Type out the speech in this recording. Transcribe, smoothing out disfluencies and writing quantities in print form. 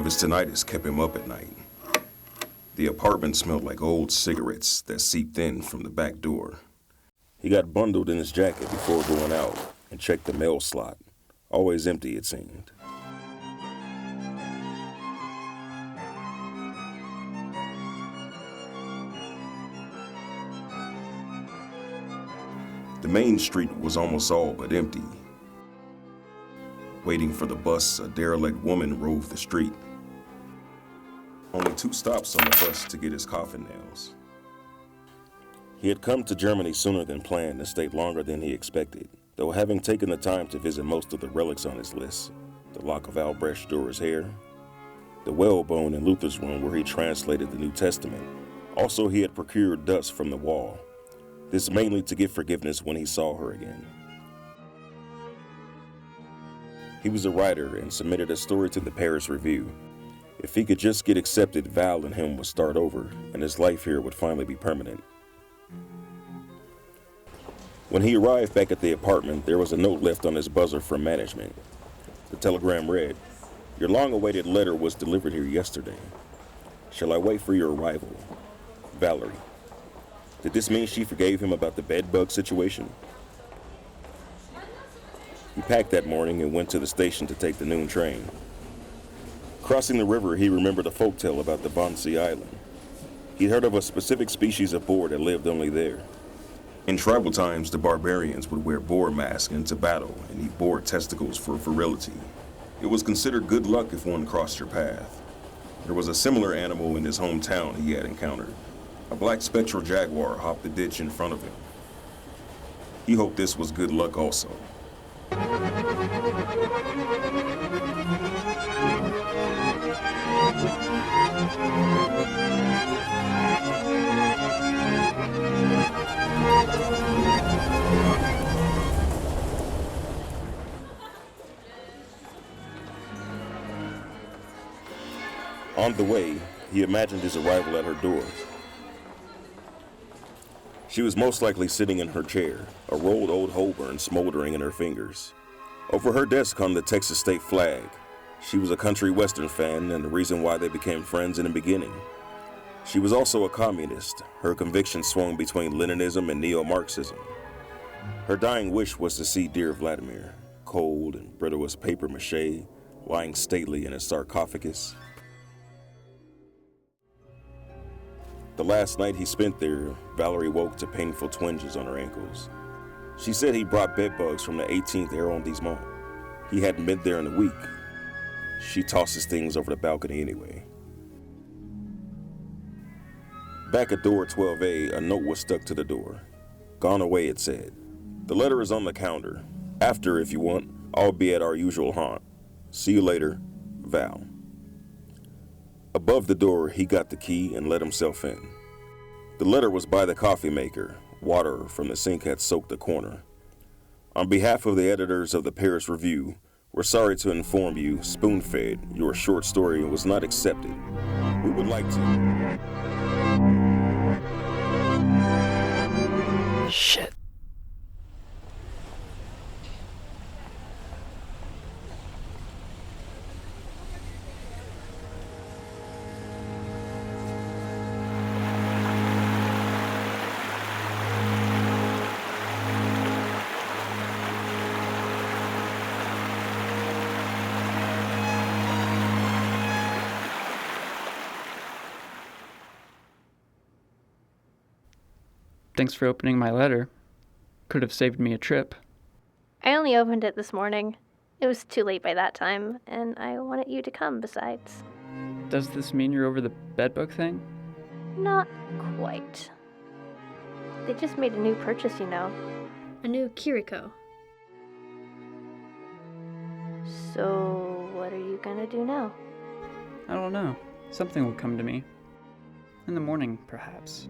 his tinnitus kept him up at night. The apartment smelled like old cigarettes that seeped in from the back door. He got bundled in his jacket before going out and checked the mail slot. Always empty, it seemed. The main street was almost all but empty. Waiting for the bus, a derelict woman roved the street. Only 2 stops on the bus to get his coffin nails. He had come to Germany sooner than planned and stayed longer than he expected, though having taken the time to visit most of the relics on his list, the lock of Albrecht Durer's hair, the whalebone in Luther's room where he translated the New Testament. Also, he had procured dust from the wall, this mainly to get forgiveness when he saw her again. He was a writer and submitted a story to the Paris Review. If he could just get accepted, Val and him would start over, and his life here would finally be permanent. When he arrived back at the apartment, there was a note left on his buzzer from management. The telegram read, "Your long-awaited letter was delivered here yesterday. Shall I wait for your arrival? Valerie." Did this mean she forgave him about the bedbug situation? He packed that morning and went to the station to take the noon train. Crossing the river, he remembered a folktale about the Wannsee Island. He'd heard of a specific species of boar that lived only there. In tribal times, the barbarians would wear boar masks into battle and eat boar testicles for virility. It was considered good luck if one crossed your path. There was a similar animal in his hometown he had encountered. A black spectral jaguar hopped the ditch in front of him. He hoped this was good luck also. On the way, he imagined his arrival at her door. She was most likely sitting in her chair, a rolled old Holborn smoldering in her fingers. Over her desk hung the Texas state flag. She was a country western fan and the reason why they became friends in the beginning. She was also a communist. Her convictions swung between Leninism and neo-Marxism. Her dying wish was to see dear Vladimir, cold and brittle as paper mache, lying stately in his sarcophagus. The last night he spent there, Valerie woke to painful twinges on her ankles. She said he brought bedbugs from the 18th arrondissement. He hadn't been there in a week. She tossed his things over the balcony anyway. Back at door 12A, a note was stuck to the door. "Gone away," it said. "The letter is on the counter. After, if you want, I'll be at our usual haunt. See you later, Val." Above the door, he got the key and let himself in. The letter was by the coffee maker. Water from the sink had soaked the corner. "On behalf of the editors of the Paris Review, we're sorry to inform you, spoon-fed, your short story was not accepted. We would like to..." Shit. Thanks for opening my letter. Could have saved me a trip. I only opened it this morning. It was too late by that time, and I wanted you to come besides. Does this mean you're over the bedbug thing? Not quite. They just made a new purchase, you know. A new Kiriko. So, what are you gonna do now? I don't know. Something will come to me. In the morning, perhaps.